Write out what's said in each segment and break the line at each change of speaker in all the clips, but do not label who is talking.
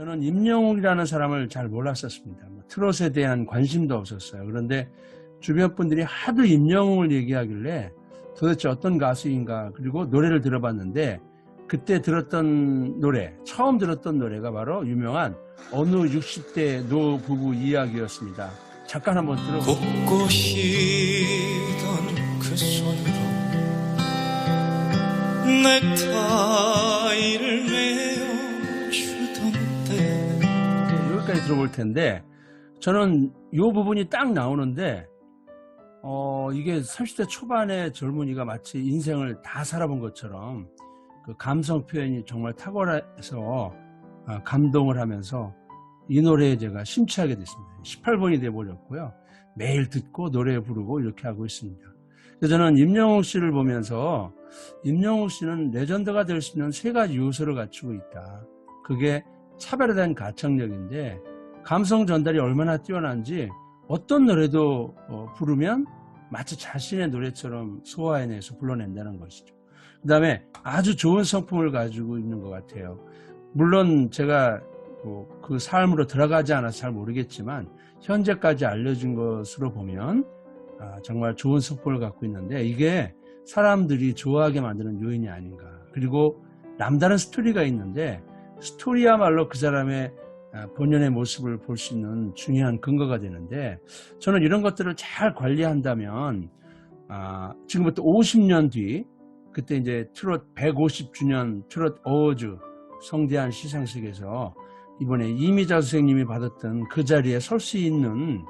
저는 임영웅이라는 사람을 잘 몰랐었습니다. 트롯에 대한 관심도 없었어요. 그런데 주변 분들이 하도 임영웅을 얘기하길래 도대체 어떤 가수인가, 그리고 노래를 들어봤는데 그때 들었던 노래, 처음 들었던 노래가 바로 유명한 어느 60대 노부부 이야기였습니다. 잠깐 한번 들어보세요.
곱고시던 그 손으로 넥타이를 메어주던데.
여기까지 들어볼 텐데, 저는 이 부분이 딱 나오는데 이게 30대 초반의 젊은이가 마치 인생을 다 살아본 것처럼 그 감성 표현이 정말 탁월해서 감동을 하면서 이 노래에 제가 심취하게 됐습니다. 18번이 돼버렸고요. 매일 듣고 노래 부르고 이렇게 하고 있습니다. 그래서 저는 임영웅 씨를 보면서 임영웅 씨는 레전드가 될 수 있는 세 가지 요소를 갖추고 있다. 그게 차별화된 가창력인데, 감성 전달이 얼마나 뛰어난지 어떤 노래도 부르면 마치 자신의 노래처럼 소화해내서 불러낸다는 것이죠. 그 다음에 아주 좋은 성품을 가지고 있는 것 같아요. 물론 제가 그 삶으로 들어가지 않아서 잘 모르겠지만 현재까지 알려진 것으로 보면 정말 좋은 성품을 갖고 있는데, 이게 사람들이 좋아하게 만드는 요인이 아닌가. 그리고 남다른 스토리가 있는데, 스토리야말로 그 사람의 본연의 모습을 볼 수 있는 중요한 근거가 되는데, 저는 이런 것들을 잘 관리한다면 지금부터 50년 뒤, 그때 이제 트롯 150주년 트롯 어워즈 성대한 시상식에서 이번에 이미자 선생님이 받았던 그 자리에 설 수 있는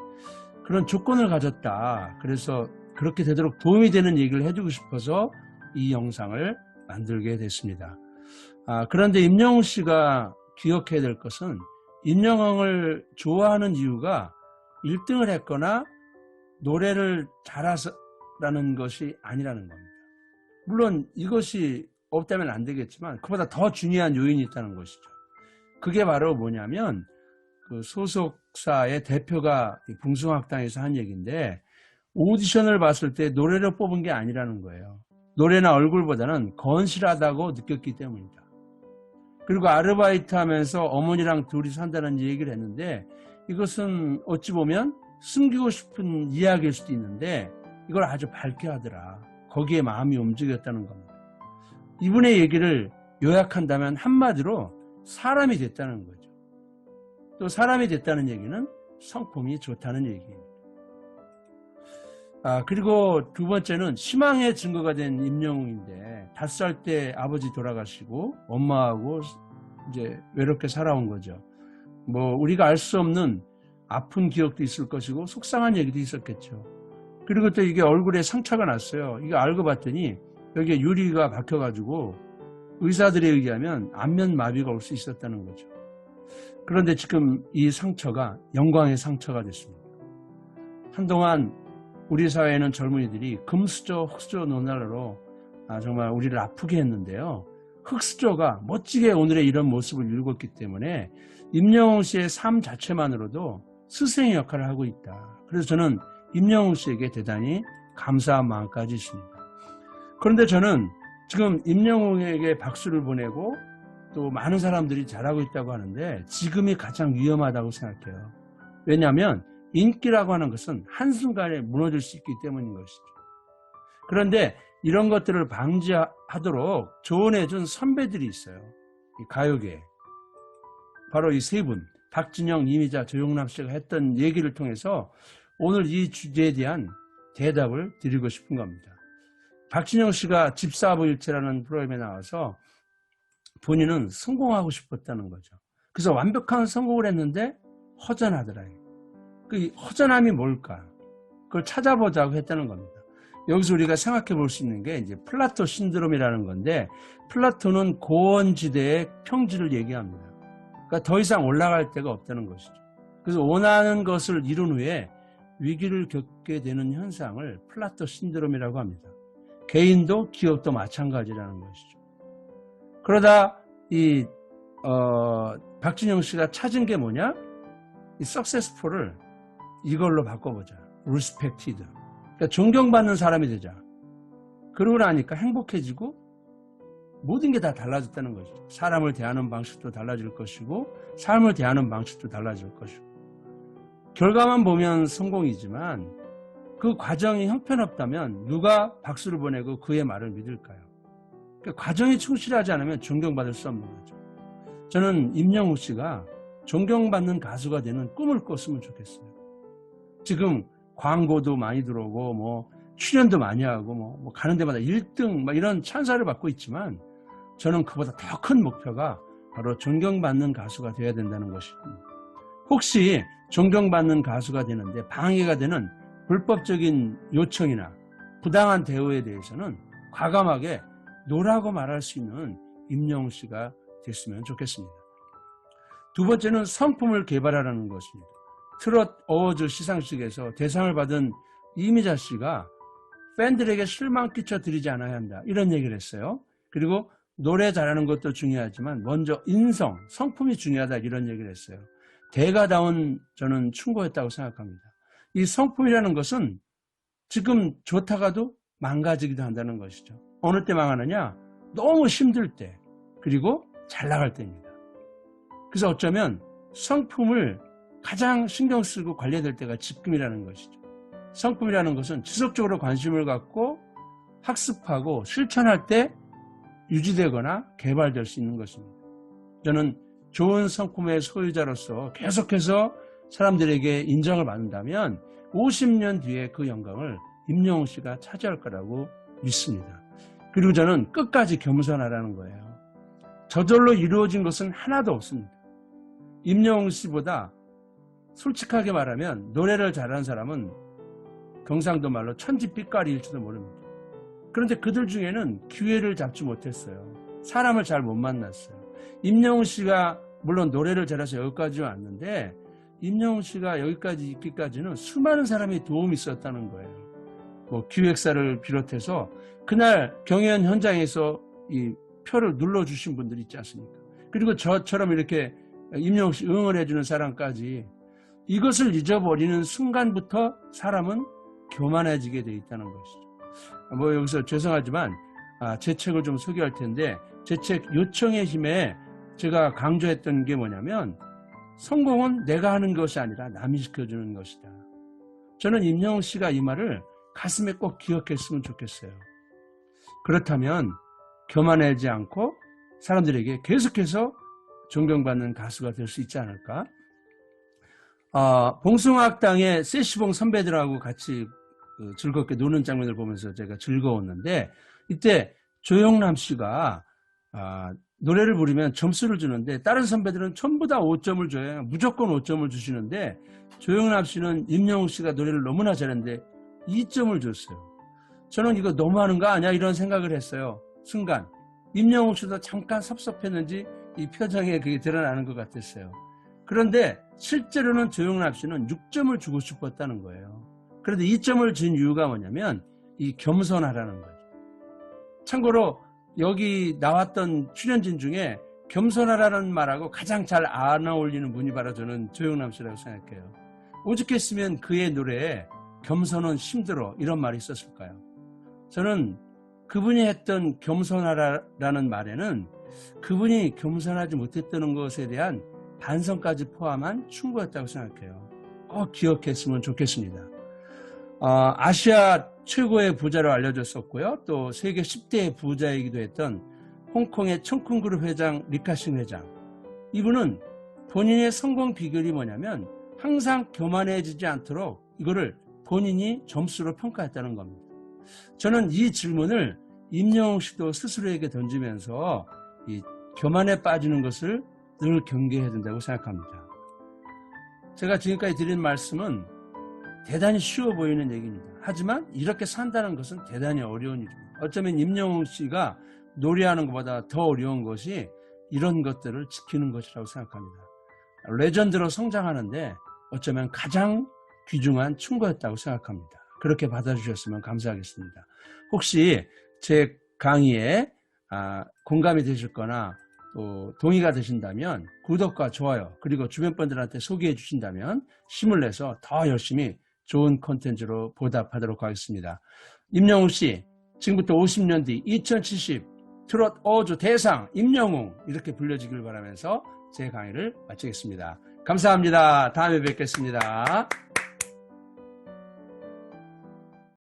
그런 조건을 가졌다. 그래서 그렇게 되도록 도움이 되는 얘기를 해주고 싶어서 이 영상을 만들게 됐습니다. 그런데 임영웅 씨가 기억해야 될 것은, 임영웅을 좋아하는 이유가 1등을 했거나 노래를 잘해서라는 것이 아니라는 겁니다. 물론 이것이 없다면 안 되겠지만 그보다 더 중요한 요인이 있다는 것이죠. 그게 바로 뭐냐면, 그 소속사의 대표가 붕숭학당에서 한 얘기인데, 오디션을 봤을 때 노래를 뽑은 게 아니라는 거예요. 노래나 얼굴보다는 건실하다고 느꼈기 때문이다. 그리고 아르바이트 하면서 어머니랑 둘이 산다는 얘기를 했는데, 이것은 어찌 보면 숨기고 싶은 이야기일 수도 있는데 이걸 아주 밝게 하더라. 거기에 마음이 움직였다는 겁니다. 이분의 얘기를 요약한다면 한마디로 사람이 됐다는 거죠. 또 사람이 됐다는 얘기는 성품이 좋다는 얘기입니다. 그리고 두 번째는 희망의 증거가 된 임영웅인데, 5살 때 아버지 돌아가시고 엄마하고 이제 외롭게 살아온 거죠. 우리가 알 수 없는 아픈 기억도 있을 것이고 속상한 얘기도 있었겠죠. 그리고 또 이게 얼굴에 상처가 났어요. 이거 알고 봤더니 여기에 유리가 박혀가지고 의사들에 의하면 안면 마비가 올 수 있었다는 거죠. 그런데 지금 이 상처가 영광의 상처가 됐습니다. 한동안 우리 사회에는 젊은이들이 금수저, 흑수저 논란으로 정말 우리를 아프게 했는데요. 흑수저가 멋지게 오늘의 이런 모습을 이루었기 때문에 임영웅 씨의 삶 자체만으로도 스승의 역할을 하고 있다. 그래서 저는 임영웅 씨에게 대단히 감사한 마음까지 있습니다. 그런데 저는 지금 임영웅에게 박수를 보내고 또 많은 사람들이 잘하고 있다고 하는데, 지금이 가장 위험하다고 생각해요. 왜냐하면 인기라고 하는 것은 한순간에 무너질 수 있기 때문인 것이죠. 그런데 이런 것들을 방지하도록 조언해준 선배들이 있어요. 이 가요계에. 바로 이 세 분, 박진영, 이미자, 조용남 씨가 했던 얘기를 통해서 오늘 이 주제에 대한 대답을 드리고 싶은 겁니다. 박진영 씨가 집사부일체라는 프로그램에 나와서 본인은 성공하고 싶었다는 거죠. 그래서 완벽한 성공을 했는데 허전하더라. 그 허전함이 뭘까? 그걸 찾아보자고 했다는 겁니다. 여기서 우리가 생각해 볼 수 있는 게 이제 플라토 신드롬이라는 건데, 플라토는 고원지대의 평지를 얘기합니다. 그러니까 더 이상 올라갈 데가 없다는 것이죠. 그래서 원하는 것을 이룬 후에 위기를 겪게 되는 현상을 플라토 신드롬이라고 합니다. 개인도 기업도 마찬가지라는 것이죠. 그러다 박진영 씨가 찾은 게 뭐냐? 이 successful을 이걸로 바꿔보자. respected. 그러니까 존경받는 사람이 되자. 그러고 나니까 행복해지고 모든 게 다 달라졌다는 것이죠. 사람을 대하는 방식도 달라질 것이고 삶을 대하는 방식도 달라질 것이고 결과만 보면 성공이지만 그 과정이 형편없다면 누가 박수를 보내고 그의 말을 믿을까요? 그 과정이 충실하지 않으면 존경받을 수 없는 거죠. 저는 임영웅 씨가 존경받는 가수가 되는 꿈을 꿨으면 좋겠어요. 지금 광고도 많이 들어오고 뭐 출연도 많이 하고 뭐 가는 데마다 1등 막 이런 찬사를 받고 있지만 저는 그보다 더 큰 목표가 바로 존경받는 가수가 되어야 된다는 것입니다. 혹시 존경받는 가수가 되는데 방해가 되는 불법적인 요청이나 부당한 대우에 대해서는 과감하게 노라고 말할 수 있는 임영웅 씨가 됐으면 좋겠습니다. 두 번째는 성품을 개발하라는 것입니다. 트롯 어워즈 시상식에서 대상을 받은 이미자 씨가 팬들에게 실망 끼쳐드리지 않아야 한다 이런 얘기를 했어요. 그리고 노래 잘하는 것도 중요하지만 먼저 인성, 성품이 중요하다 이런 얘기를 했어요. 대가다운 저는 충고였다고 생각합니다. 이 성품이라는 것은 지금 좋다가도 망가지기도 한다는 것이죠. 어느 때 망하느냐? 너무 힘들 때 그리고 잘 나갈 때입니다. 그래서 어쩌면 성품을 가장 신경 쓰고 관리해야 될 때가 지금이라는 것이죠. 성품이라는 것은 지속적으로 관심을 갖고 학습하고 실천할 때 유지되거나 개발될 수 있는 것입니다. 저는 좋은 성품의 소유자로서 계속해서 사람들에게 인정을 받는다면 50년 뒤에 그 영광을 임영웅 씨가 차지할 거라고 믿습니다. 그리고 저는 끝까지 겸손하라는 거예요. 저절로 이루어진 것은 하나도 없습니다. 임영웅 씨보다 솔직하게 말하면 노래를 잘하는 사람은 경상도 말로 천지빛깔이일지도 모릅니다. 그런데 그들 중에는 기회를 잡지 못했어요. 사람을 잘 못 만났어요. 임영웅 씨가 물론 노래를 잘해서 여기까지 왔는데 임영웅 씨가 여기까지 있기까지는 수많은 사람이 도움이 있었다는 거예요. 뭐 기획사를 비롯해서 그날 경연 현장에서 이 표를 눌러주신 분들이 있지 않습니까? 그리고 저처럼 이렇게 임영웅 씨 응원해 주는 사람까지 이것을 잊어버리는 순간부터 사람은 교만해지게 돼 있다는 것이죠. 뭐 여기서 죄송하지만 제 책을 좀 소개할 텐데 제 책 요청의 힘에 제가 강조했던 게 뭐냐면 성공은 내가 하는 것이 아니라 남이 시켜주는 것이다. 저는 임영웅 씨가 이 말을 가슴에 꼭 기억했으면 좋겠어요. 그렇다면 교만하지 않고 사람들에게 계속해서 존경받는 가수가 될 수 있지 않을까? 봉숭아학당의 세시봉 선배들하고 같이 즐겁게 노는 장면을 보면서 제가 즐거웠는데 이때 조영남 씨가 노래를 부르면 점수를 주는데 다른 선배들은 전부 다 5점을 줘요. 무조건 5점을 주시는데 조영남 씨는 임영웅 씨가 노래를 너무나 잘했는데 2점을 줬어요. 저는 이거 너무하는 거 아니야? 이런 생각을 했어요. 순간 임영웅 씨도 잠깐 섭섭했는지 이 표정에 그게 드러나는 것 같았어요. 그런데 실제로는 조영남 씨는 6점을 주고 싶었다는 거예요. 그런데 2점을 준 이유가 뭐냐면 이 겸손하라는 거죠. 참고로 여기 나왔던 출연진 중에 겸손하라는 말하고 가장 잘 안 어울리는 분이 바로 저는 조영남 씨라고 생각해요. 오죽했으면 그의 노래에 겸손은 힘들어 이런 말이 있었을까요? 저는 그분이 했던 겸손하라는 말에는 그분이 겸손하지 못했다는 것에 대한 반성까지 포함한 충고였다고 생각해요. 꼭 기억했으면 좋겠습니다. 아시아 최고의 부자로 알려졌었고요. 또 세계 10대 부자이기도 했던 홍콩의 청쿤그룹 회장 리카싱 회장. 이분은 본인의 성공 비결이 뭐냐면 항상 교만해지지 않도록 이거를 본인이 점수로 평가했다는 겁니다. 저는 이 질문을 임영웅 씨도 스스로에게 던지면서 이 교만에 빠지는 것을 늘 경계해야 된다고 생각합니다. 제가 지금까지 드린 말씀은 대단히 쉬워 보이는 얘기입니다. 하지만 이렇게 산다는 것은 대단히 어려운 일입니다. 어쩌면 임영웅 씨가 노래하는 것보다 더 어려운 것이 이런 것들을 지키는 것이라고 생각합니다. 레전드로 성장하는데 어쩌면 가장 귀중한 충고였다고 생각합니다. 그렇게 받아주셨으면 감사하겠습니다. 혹시 제 강의에 공감이 되실 거나 또 동의가 되신다면 구독과 좋아요 그리고 주변 분들한테 소개해 주신다면 힘을 내서 더 열심히 좋은 콘텐츠로 보답하도록 하겠습니다. 임영웅 씨 지금부터 50년 뒤 2070 트롯 어조 대상 임영웅 이렇게 불려지길 바라면서 제 강의를 마치겠습니다. 감사합니다. 다음에 뵙겠습니다.